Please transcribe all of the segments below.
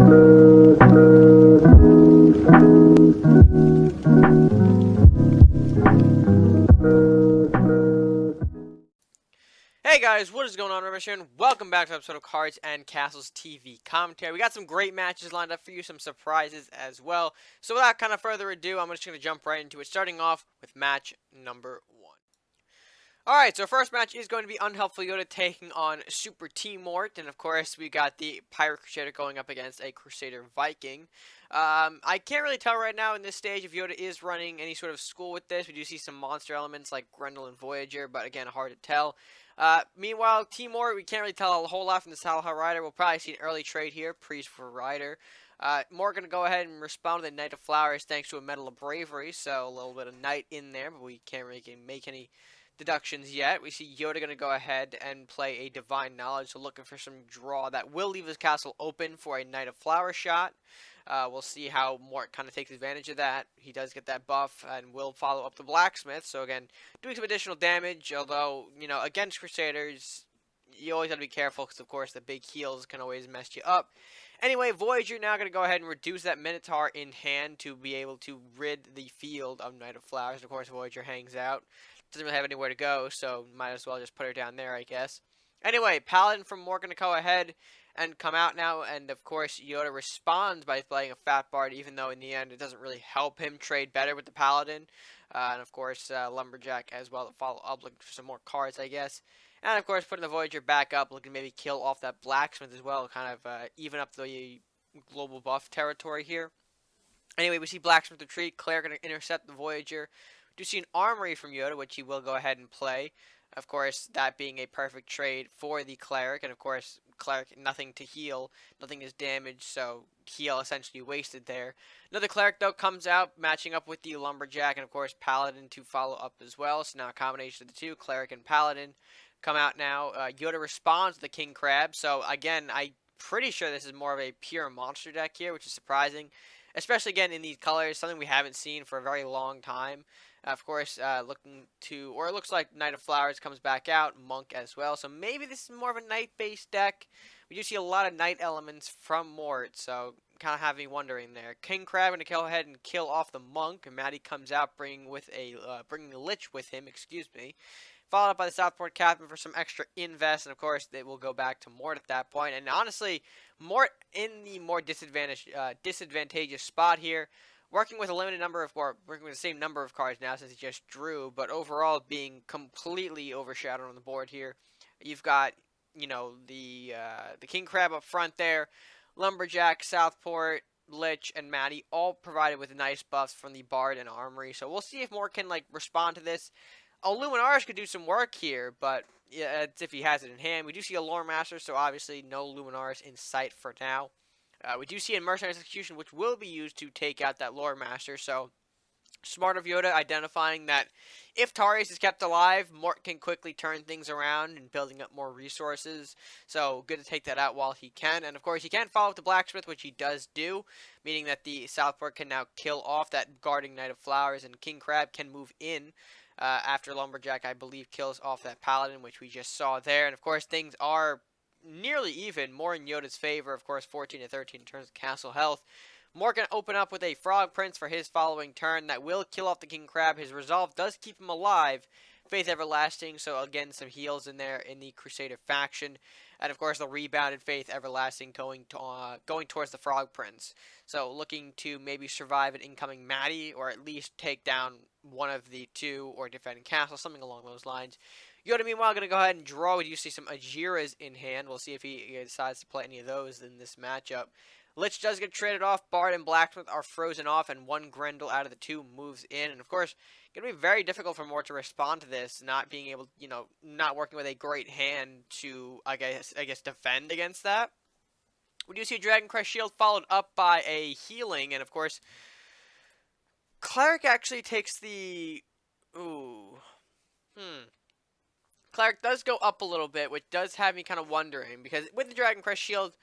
Hey guys, what is going on? RedMaster here, and welcome back to an episode of Cards and Castles TV commentary. We got some great matches lined up for you, some surprises as well. So without kind of further ado, I'm just going to jump right into it, starting off with match number 1. Alright, so first match is going to be UnhlpfulYoda taking on SuperTmort, and of course we got the Pirate Crusader going up against a Crusader Viking. I can't really tell right now in this stage if Yoda is running any sort of school with this. We do see some monster elements like Grendel and Voyager, but again, hard to tell. Meanwhile, Timor, we can't really tell a whole lot from the Salaha Rider. We'll probably see an early trade here, Priest for Rider. More going to go ahead and respond to the Knight of Flowers thanks to a Medal of Bravery, so a little bit of Knight in there, but we can't really make any deductions yet. We see Yoda going to go ahead and play a Divine Knowledge, so looking for some draw that will leave his castle open for a Knight of Flower shot. We'll see how Mort kind of takes advantage of that. He does get that buff and will follow up the Blacksmith. So again, doing some additional damage, although, you know, against Crusaders, you always have to be careful because, of course, the big heals can always mess you up. Anyway, Voyager now going to go ahead and reduce that Minotaur in hand to be able to rid the field of Knight of Flowers. Of course, Voyager hangs out. Doesn't really have anywhere to go, so might as well just put her down there, I guess. Anyway, Paladin from Mort going to go ahead and come out now, and of course Yoda responds by playing a Fat Bard, even though in the end it doesn't really help him trade better with the Paladin. And of course Lumberjack as well to follow up, looking for some more cards, I guess. And of course putting the Voyager back up, looking to maybe kill off that Blacksmith as well, kind of even up the global buff territory here. Anyway, we see Blacksmith retreat, Claire going to intercept the Voyager. We do see an Armory from Yoda, which he will go ahead and play. Of course, that being a perfect trade for the Cleric, and of course, Cleric, nothing to heal, nothing is damaged, so heal essentially wasted there. Another Cleric, though, comes out, matching up with the Lumberjack, and of course, Paladin to follow up as well. So now a combination of the two, Cleric and Paladin, come out now. Yoda responds to the King Crab, so again, I'm pretty sure this is more of a pure monster deck here, which is surprising. Especially, again, in these colors, something we haven't seen for a very long time. Of course, looking to, or it looks like Knight of Flowers comes back out, Monk as well. So maybe this is more of a Knight-based deck. We do see a lot of Knight elements from Mort, so kind of have me wondering there. King Crab going to go ahead and kill off the Monk, and Maddie comes out bringing the Lich with him, excuse me. Followed up by the Southport Captain for some extra invest, and of course they will go back to Mort at that point. And honestly, Mort in the more disadvantageous spot here, working with a limited number of, or working with the same number of cards now since he just drew, but overall being completely overshadowed on the board here. You've got, you know, the King Crab up front there, Lumberjack, Southport, Lich, and Maddie all provided with nice buffs from the Bard and Armory. So we'll see if Mort can like respond to this. Luminaris could do some work here, but yeah, it's if he has it in hand. We do see a Lore Master, so obviously no Luminaris in sight for now. We do see a Mercenary's Execution, which will be used to take out that Lore Master, so smart of Yoda identifying that if Tarius is kept alive, Mort can quickly turn things around and building up more resources. So good to take that out while he can. And of course, he can follow up the Blacksmith, which he does do, meaning that the Southport can now kill off that guarding Knight of Flowers, and King Crab can move in. After Lumberjack, I believe, kills off that Paladin, which we just saw there. And of course, things are nearly even, more in Yoda's favor. Of course, 14 to 13 in terms of castle health. Mort can open up with a Frog Prince for his following turn that will kill off the King Crab. His resolve does keep him alive. Faith Everlasting, so again, some heals in there in the Crusader faction. And of course, the rebounded Faith Everlasting going towards the Frog Prince. So looking to maybe survive an incoming Maddie, or at least take down one of the two, or defend castle, something along those lines. Yoda, meanwhile, going to go ahead and draw. We do see some Ajiras in hand. We'll see if he decides to play any of those in this matchup. Lich does get traded off. Bard and Blacksmith are frozen off, and one Grendel out of the two moves in. And of course, going to be very difficult for Mort to respond to this, not being able, you know, not working with a great hand to, I guess, defend against that. We do see a Dragon Crest Shield followed up by a healing, and of course, Cleric actually takes the... Cleric does go up a little bit, which does have me kind of wondering, because with the Dragon Crest Shield,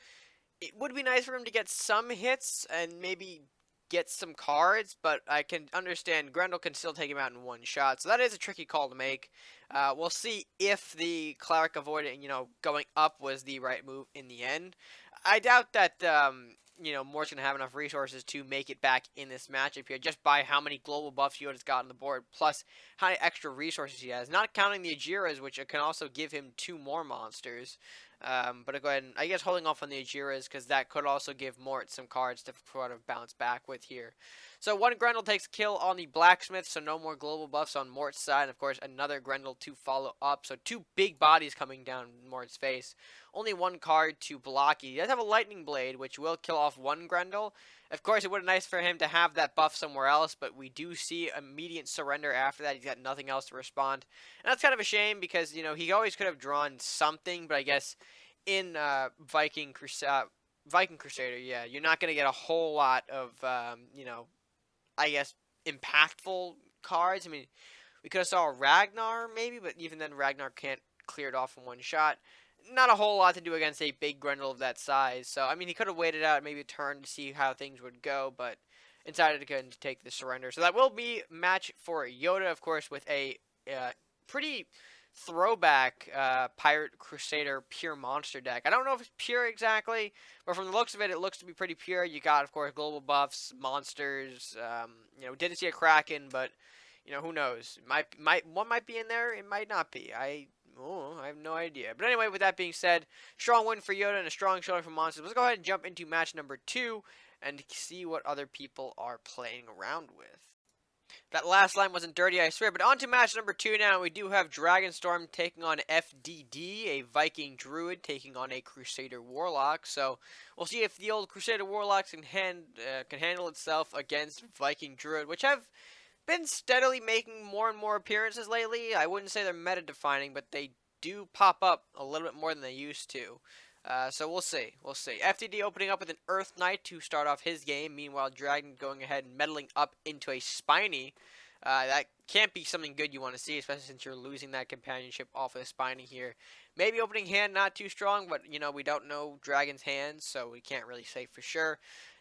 it would be nice for him to get some hits and maybe get some cards, but I can understand Grendel can still take him out in one shot, so that is a tricky call to make. We'll see if the Cleric avoiding, you know, going up was the right move in the end. I doubt that Mort's going to have enough resources to make it back in this matchup here, just by how many global buffs Yoda's got on the board, plus how many extra resources he has. Not counting the Ajiras, which can also give him 2 more monsters. But I'll go ahead and, I guess, holding off on the Ajiras, because that could also give Mort some cards to sort of bounce back with here. So 1 Grendel takes kill on the Blacksmith, so no more global buffs on Mort's side. And of course, another Grendel to follow up. So 2 big bodies coming down Mort's face. Only 1 card to block. He does have a Lightning Blade, which will kill off 1 Grendel. Of course, it would be nice for him to have that buff somewhere else, but we do see immediate surrender after that. He's got nothing else to respond. And that's kind of a shame because, he always could have drawn something, but I guess in Viking Crusader, yeah, you're not going to get a whole lot of, I guess, impactful cards. I mean, we could have saw Ragnar, maybe, but even then, Ragnar can't clear it off in 1 shot. Not a whole lot to do against a big Grendel of that size. So, I mean, he could have waited out maybe a turn to see how things would go, but decided to go and take the surrender. So that will be match for Yoda, of course, with a pretty throwback Pirate Crusader pure monster deck. I don't know if it's pure exactly, but from the looks of it, it looks to be pretty pure. You got, of course, global buffs, monsters. Didn't see a Kraken, but who knows? One might be in there. It might not be. I have no idea. But anyway, with that being said, strong win for Yoda and a strong showing for monsters. Let's go ahead and jump into match number 2 and see what other people are playing around with. That last line wasn't dirty, I swear. But on to match number 2 now. We do have Dragonstorm taking on FDD, a Viking Druid taking on a Crusader Warlock. So we'll see if the old Crusader Warlocks can handle itself against Viking Druid, which have been steadily making more and more appearances lately. I wouldn't say they're meta-defining, but they do pop up a little bit more than they used to. So we'll see. FDD opening up with an Earth Knight to start off his game. Meanwhile, Dragon going ahead and meddling up into a Spiny. That can't be something good you want to see, especially since you're losing that companionship off of the Spiny here. Maybe opening hand not too strong, but we don't know Dragon's hands, so we can't really say for sure.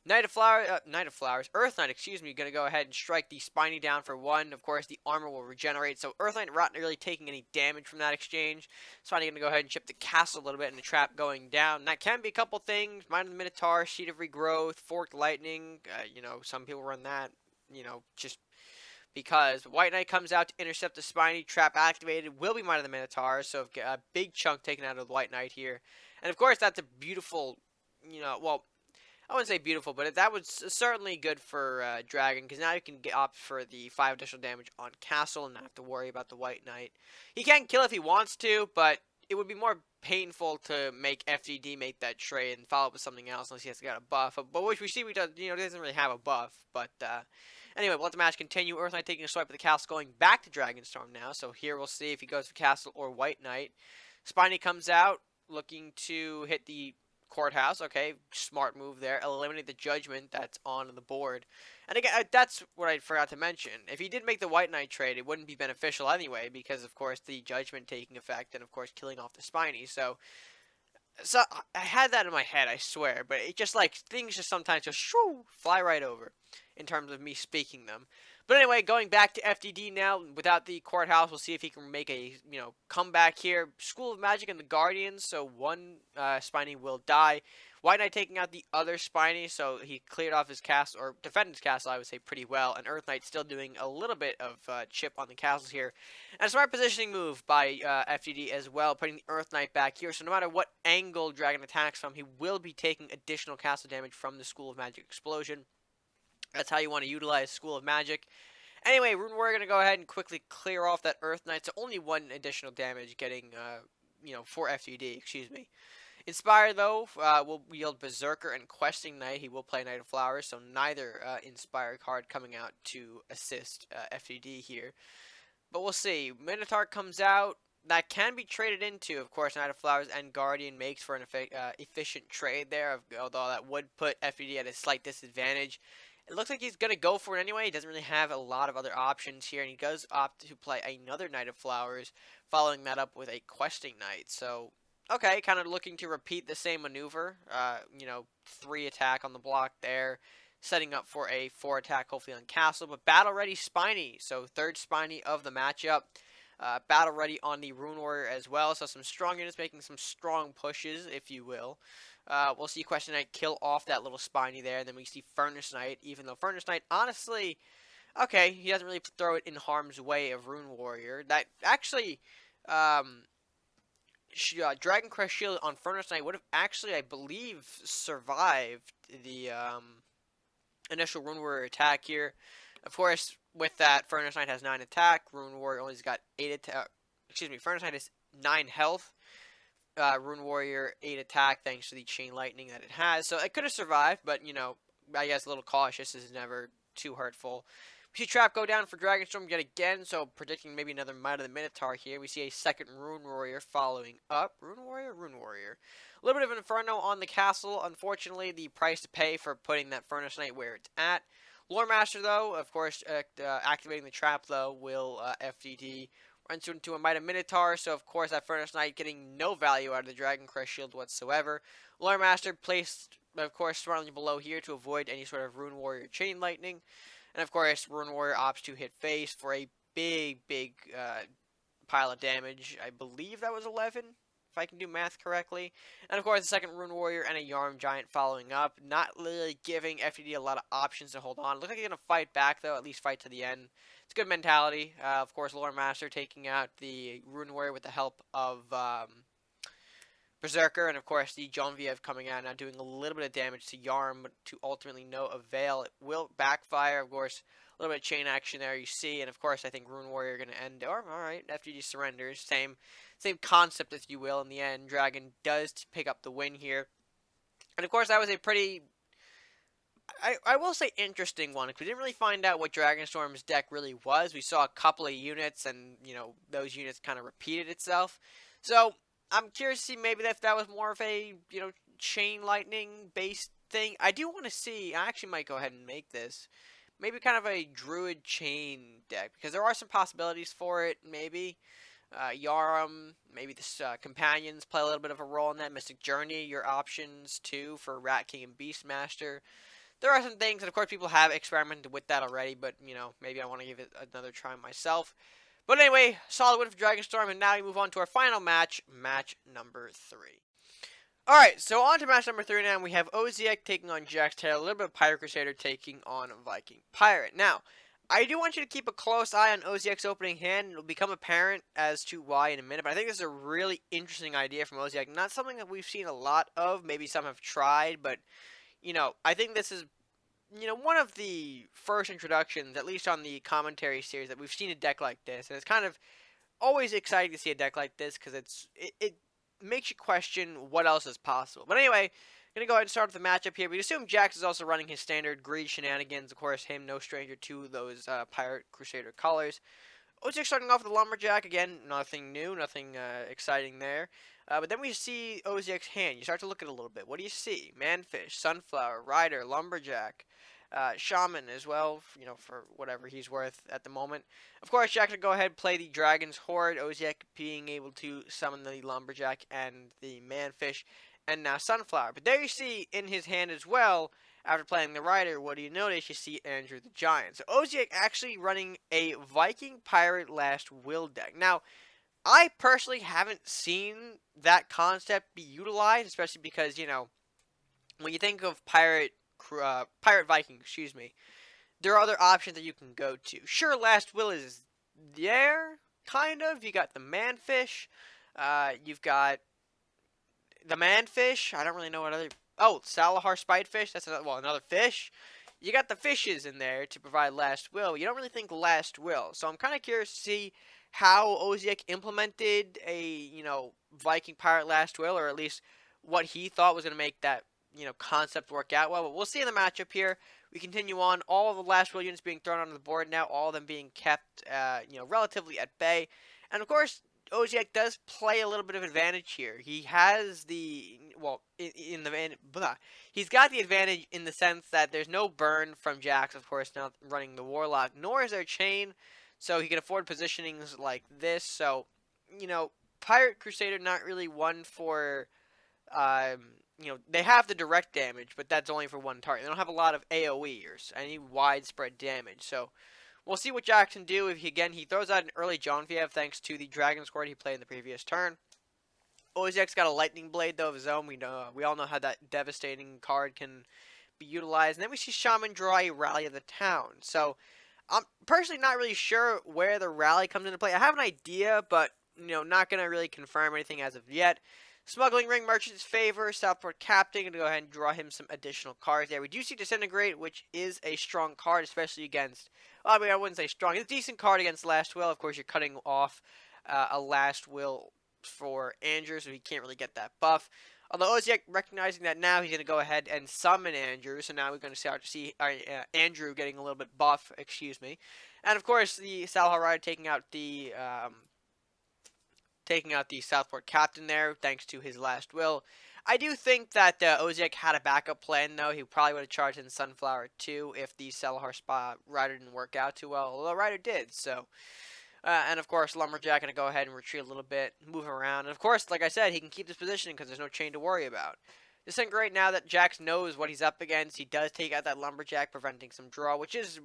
Earth Knight, excuse me, going to go ahead and strike the Spiny down for 1. Of course, the armor will regenerate, so Earth Knight not really taking any damage from that exchange. Spiny going to go ahead and chip the castle a little bit and the trap going down. And that can be a couple things. Mind of the Minotaur, Sheet of Regrowth, Forked Lightning. Some people run that, just because. White Knight comes out to intercept the Spiny. Trap activated. Will be Mind of the Minotaur, so a big chunk taken out of the White Knight here. And of course, that's a beautiful, I wouldn't say beautiful, but that was certainly good for Dragon, because now you can opt for the 5 additional damage on Castle and not have to worry about the White Knight. He can kill if he wants to, but it would be more painful to make FDD make that trade and follow up with something else unless he has got a buff. But which we see he doesn't really have a buff. But anyway, we'll let the match continue. Earth Knight taking a swipe at the Castle, going back to Dragonstorm now. So here we'll see if he goes for Castle or White Knight. Spiny comes out looking to hit the Courthouse. Okay, smart move there. Eliminate the Judgment that's on the board. And again, that's what I forgot to mention. If he did make the White Knight trade, it wouldn't be beneficial anyway, because of course the Judgment taking effect and of course killing off the Spiny. So I had that in my head, I swear, but it just things just sometimes just fly right over in terms of me speaking them. But anyway, going back to FDD now, without the Courthouse, we'll see if he can make a, comeback here. School of Magic and the Guardians, so 1 Spiny will die. White Knight taking out the other Spiny, so he cleared off his castle, or defended his castle, I would say, pretty well. And Earth Knight still doing a little bit of chip on the castles here. And a smart positioning move by FDD as well, putting the Earth Knight back here. So no matter what angle Dragon attacks from, he will be taking additional castle damage from the School of Magic explosion. That's how you want to utilize School of Magic. Anyway, Rune Warrior going to go ahead and quickly clear off that Earth Knight. So only 1 additional damage getting, for FDD, excuse me. Inspire, though, will wield Berserker and Questing Knight. He will play Knight of Flowers, so neither Inspire card coming out to assist FDD here. But we'll see. Minotaur comes out. That can be traded into, of course, Knight of Flowers and Guardian makes for an efficient trade there, although that would put FDD at a slight disadvantage. It looks like he's going to go for it anyway. He doesn't really have a lot of other options here, and he does opt to play another Knight of Flowers, following that up with a Questing Knight. So, okay, kind of looking to repeat the same maneuver. 3 attack on the block there, setting up for a 4 attack, hopefully on Castle. But Battle Ready Spiny, so 3rd Spiny of the matchup. Battle Ready on the Rune Warrior as well, so some strong units making some strong pushes, if you will. We'll see Question Knight kill off that little Spiny there, and then we see Furnace Knight, even though Furnace Knight, honestly, okay, he doesn't really throw it in harm's way of Rune Warrior. That actually, Dragon Crest Shield on Furnace Knight would have actually, I believe, survived the initial Rune Warrior attack here. Of course, with that, Furnace Knight has 9 attack. Rune Warrior only's got 8 attack. Excuse me, Furnace Knight has 9 health. Rune Warrior 8 attack thanks to the Chain Lightning that it has. So it could have survived, but, you know, I guess a little cautious is never too hurtful. We see Trap go down for Dragonstorm yet again, so predicting maybe another Might of the Minotaur here. We see a second Rune Warrior following up. Rune Warrior? Rune Warrior. A little bit of an Inferno on the castle. Unfortunately, the price to pay for putting that Furnace Knight where it's at. Lore Master, though, of course, activating the trap, though, will FDD into a Might of Minotaur, so of course that Furnace Knight getting no value out of the Dragon Crest Shield whatsoever. Lore Master placed, of course, surrounding below here to avoid any sort of Rune Warrior Chain Lightning. And of course, Rune Warrior opts to hit face for a big pile of damage. I believe that was 11, if I can do math correctly. And of course, the second Rune Warrior and a Yarm Giant following up. Not really giving FDD a lot of options to hold on. Looks like he's going to fight back, though, at least fight to the end. It's good mentality. Of course, Lore Master taking out the Rune Warrior with the help of Berserker, and of course the Genevieve coming out now doing a little bit of damage to Yarm, but to ultimately no avail. It will backfire, of course. A little bit of chain action there you see, and of course I think Rune Warrior going to end. Or alright, FGG surrenders. Same concept, if you will. In the end, Dragon does pick up the win here. And of course that was a pretty, I will say, interesting one, because we didn't really find out what Dragonstorm's deck really was. We saw a couple of units, and, you know, those units kind of repeated itself. So I'm curious to see maybe if that was more of a, you know, Chain Lightning based thing. I do want to see, I actually might go ahead and make this, maybe kind of a Druid Chain deck, because there are some possibilities for it, maybe. Yarum, maybe the Companions play a little bit of a role in that. Mystic Journey, your options too for Rat King and Beastmaster. There are some things, and of course people have experimented with that already, but, you know, maybe I want to give it another try myself. But anyway, solid win for Dragonstorm, and now we move on to our final match, match number 3. Alright, so on to match number 3 now. We have Oziek taking on JaxTaylor, a little bit of Pirate Crusader taking on Viking Pirate. Now, I do want you to keep a close eye on Oziek's opening hand. It will become apparent as to why in a minute, but I think this is a really interesting idea from Oziek. Not something that we've seen a lot of. Maybe some have tried, but, you know, I think this is, you know, one of the first introductions, at least on the commentary series, that we've seen a deck like this. And it's kind of always exciting to see a deck like this, because it makes you question what else is possible. But anyway, I'm going to go ahead and start with the matchup here. We assume Jax is also running his standard greed shenanigans. Of course, him no stranger to those Pirate Crusader colors. Oziek starting off with the Lumberjack. Again, nothing new, nothing exciting there. But then we see Oziek's hand. You start to look at it a little bit. What do you see? Manfish, Sunflower, Rider, Lumberjack, Shaman as well, you know, for whatever he's worth at the moment. Of course, Jack to go ahead and play the Dragon's Horde. Oziek being able to summon the Lumberjack and the Manfish, and now Sunflower. But there you see in his hand as well, after playing the Rider, what do you notice? You see Andrew the Giant. So Oziek actually running a Viking Pirate Last Will deck. Now, I personally haven't seen that concept be utilized, especially because, you know, when you think of Pirate Viking, excuse me, there are other options that you can go to. Sure, Last Will is there, kind of. You got the Manfish. You've got the Manfish. I don't really know what other... Oh, Salahar Spitefish. That's another fish. You got the fishes in there to provide Last Will. You don't really think Last Will. So I'm kind of curious to see how Oziek implemented a, you know, Viking Pirate Last Will, or at least what he thought was going to make that, you know, concept work out well. But we'll see in the matchup here. We continue on. All of the Last Will units being thrown onto the board now. All of them being kept, you know, relatively at bay. And of course, Oziek does play a little bit of advantage here. He has the, well, he's got the advantage in the sense that there's no burn from Jax, of course, now running the Warlock, nor is there Chain, so he can afford positionings like this. So, you know, Pirate Crusader not really one for, you know, they have the direct damage, but that's only for one target. They don't have a lot of AoE or any widespread damage, so we'll see what Jax can do. If he throws out an early Genevieve thanks to the Dragon's Horde he played in the previous turn. Oziek's got a lightning blade though of his own. We all know how that devastating card can be utilized. And then we see Shaman draw a Rally of the Town. So I'm personally not really sure where the rally comes into play. I have an idea, but not gonna really confirm anything as of yet. Smuggling Ring Merchant's Favor, Southport Captain, gonna go ahead and draw him some additional cards there. We do see Disintegrate, which is a strong card, especially against, well, I mean, I wouldn't say strong. It's a decent card against Last Will. Of course, you're cutting off a Last Will for Andrew, so he can't really get that buff. Although Oziek recognizing that now, he's going to go ahead and summon Andrew. So now we're going to start to see Andrew getting a little bit buff, excuse me. And of course, the Salahar Rider taking out the Southport Captain there, thanks to his Last Will. I do think that Oziek had a backup plan, though. He probably would have charged in Sunflower too if the Salahar Rider didn't work out too well. Although the Rider did, so... and of course, Lumberjack going to go ahead and retreat a little bit, move around. And of course, like I said, he can keep this positioning because there's no chain to worry about. This isn't great now that Jax knows what he's up against. He does take out that Lumberjack, preventing some draw, which is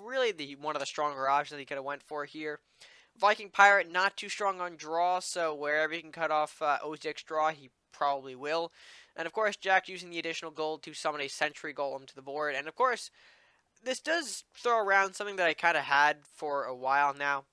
really one of the stronger options he could have went for here. Viking Pirate, not too strong on draw, so wherever he can cut off Oziek's draw, he probably will. And of course, Jax using the additional gold to summon a Sentry Golem to the board. And of course, this does throw around something that I kind of had for a while now.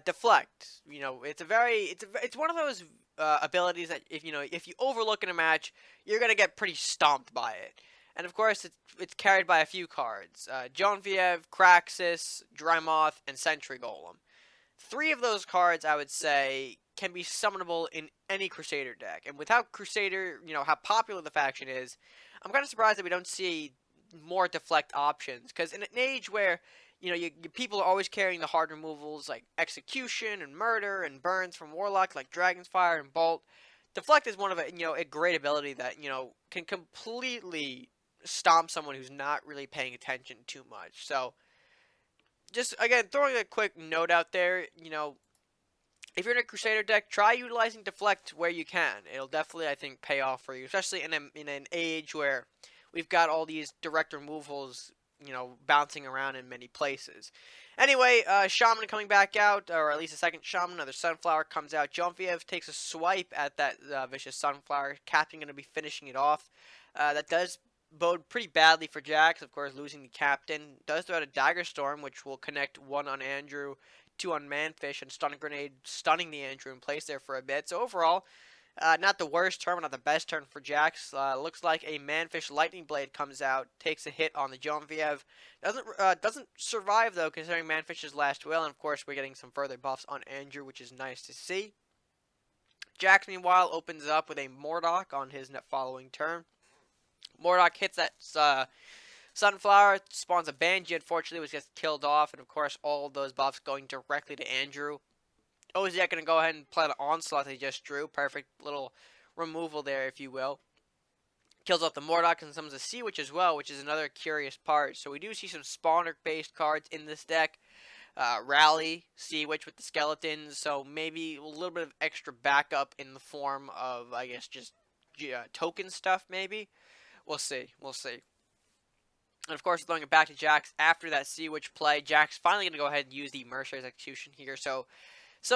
Deflect. It's one of those abilities that if you overlook in a match, you're gonna get pretty stomped by it. And of course, it's carried by a few cards: Genevieve, Craxus, Drymoth, and Sentry Golem. 3 of those cards, I would say, can be summonable in any Crusader deck. And without Crusader, how popular the faction is, I'm kind of surprised that we don't see more deflect options. Because in an age where people are always carrying the hard removals like Execution and Murder and Burns from Warlock, like Dragon's Fire and Bolt. Deflect is one of a great ability that can completely stomp someone who's not really paying attention too much. So, just again throwing a quick note out there, if you're in a Crusader deck, try utilizing Deflect where you can. It'll definitely, I think, pay off for you, especially in an age where we've got all these direct removals bouncing around in many places. Anyway, Shaman coming back out, or at least a second Shaman. Another Sunflower comes out. Genevieve takes a swipe at that vicious Sunflower. Captain going to be finishing it off. That does bode pretty badly for Jax, of course, losing the Captain. Does throw out a Dragonstorm, which will connect 1 on Andrew, 2 on Manfish, and Stunning Grenade, stunning the Andrew in place there for a bit. So overall, not the worst turn, but not the best turn for Jax. Looks like a Manfish Lightning Blade comes out, takes a hit on the Genevieve. Doesn't survive, though, considering Manfish's Last Will. And, of course, we're getting some further buffs on Andrew, which is nice to see. Jax, meanwhile, opens up with a Mordok on his following turn. Mordok hits that Sunflower, spawns a Banshee, unfortunately, which gets killed off. And, of course, all of those buffs going directly to Andrew. Oziek going to go ahead and play the Onslaught that he just drew. Perfect little removal there, if you will. Kills off the Mordok and summons a Sea Witch as well, which is another curious part. So we do see some spawner-based cards in this deck. Rally, Sea Witch with the skeletons. So maybe a little bit of extra backup in the form of, I guess, just token stuff, maybe. We'll see. We'll see. And of course, throwing it back to Jax after that Sea Witch play. Jax finally going to go ahead and use the Merciless Execution here. So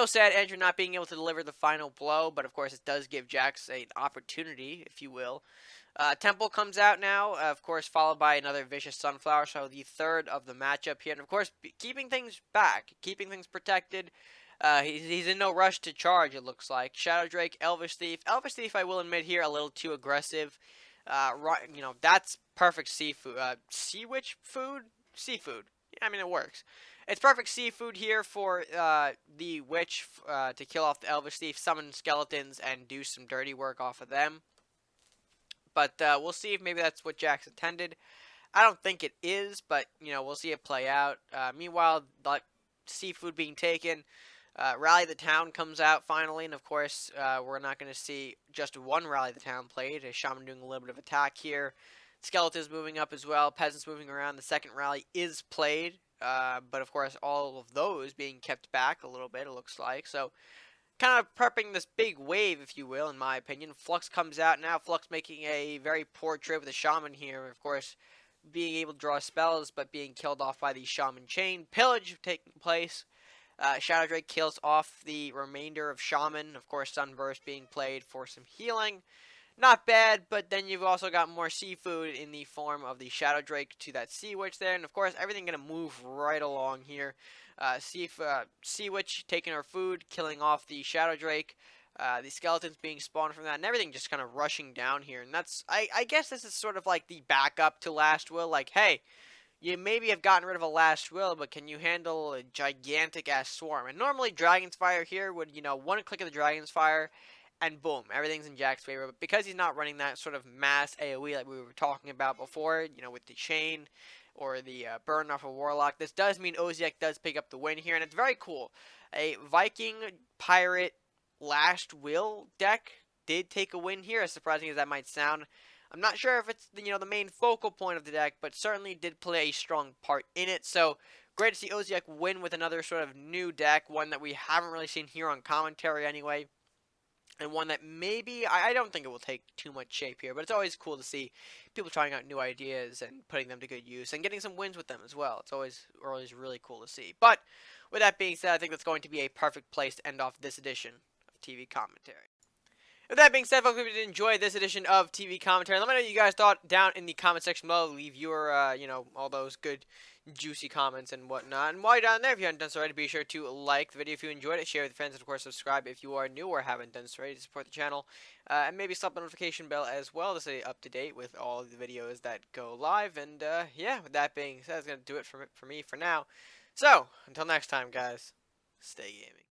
sad, Andrew not being able to deliver the final blow, but of course it does give Jax an opportunity, if you will. Temple comes out now, of course, followed by another Vicious Sunflower, so the 3rd of the matchup here. And of course, keeping things back, keeping things protected. He's in no rush to charge, it looks like. Shadow Drake, Elvish Thief. Elvish Thief, I will admit here, a little too aggressive. That's perfect seafood. Sea Witch food? Seafood. I mean, it works. It's perfect seafood here for the Witch to kill off the Elvish Thief, summon skeletons, and do some dirty work off of them. But we'll see if maybe that's what Jax intended. I don't think it is, but, we'll see it play out. Meanwhile, like seafood being taken, Rally the Town comes out finally, and of course, we're not going to see just one Rally the Town played. A Shaman doing a little bit of attack here. Skeletons moving up as well, Peasants moving around. The second rally is played. But of course, all of those being kept back a little bit, it looks like. So, kind of prepping this big wave, if you will, in my opinion. Flux comes out now. Flux making a very poor trade with a Shaman here. Of course, being able to draw spells, but being killed off by the Shaman Chain. Pillage taking place. Shadow Drake kills off the remainder of Shaman. Of course, Sunburst being played for some healing. Not bad, but then you've also got more seafood in the form of the Shadow Drake to that Sea Witch there. And of course, everything going to move right along here. Sea Witch taking her food, killing off the Shadow Drake. The skeletons being spawned from that, and everything just kind of rushing down here. And that's, I guess this is sort of like the backup to Last Will. Like, hey, you maybe have gotten rid of a Last Will, but can you handle a gigantic-ass swarm? And normally, Dragon's Fire here would, one click of the Dragon's Fire, and boom, everything's in Jack's favor. But because he's not running that sort of mass AoE like we were talking about before, with the Chain or the burn off of Warlock, this does mean Oziek does pick up the win here, and it's very cool. A Viking Pirate Last Will deck did take a win here, as surprising as that might sound. I'm not sure if it's the main focal point of the deck, but certainly did play a strong part in it. So great to see Oziek win with another sort of new deck, one that we haven't really seen here on commentary anyway, and one that maybe I don't think it will take too much shape here. But it's always cool to see people trying out new ideas and putting them to good use and getting some wins with them as well. It's always really cool to see. But with that being said, I think that's going to be a perfect place to end off this edition of TV Commentary. With that being said, folks, if you did enjoy this edition of TV Commentary, let me know what you guys thought down in the comment section below. Leave your, all those good, juicy comments and whatnot. And while you're down there, if you haven't done so already, be sure to like the video if you enjoyed it, share with your friends, and of course, subscribe if you are new or haven't done so already to support the channel. And maybe slap the notification bell as well to stay up to date with all the videos that go live. And, yeah, with that being said, that's going to do it for me for now. So, until next time, guys, stay gaming.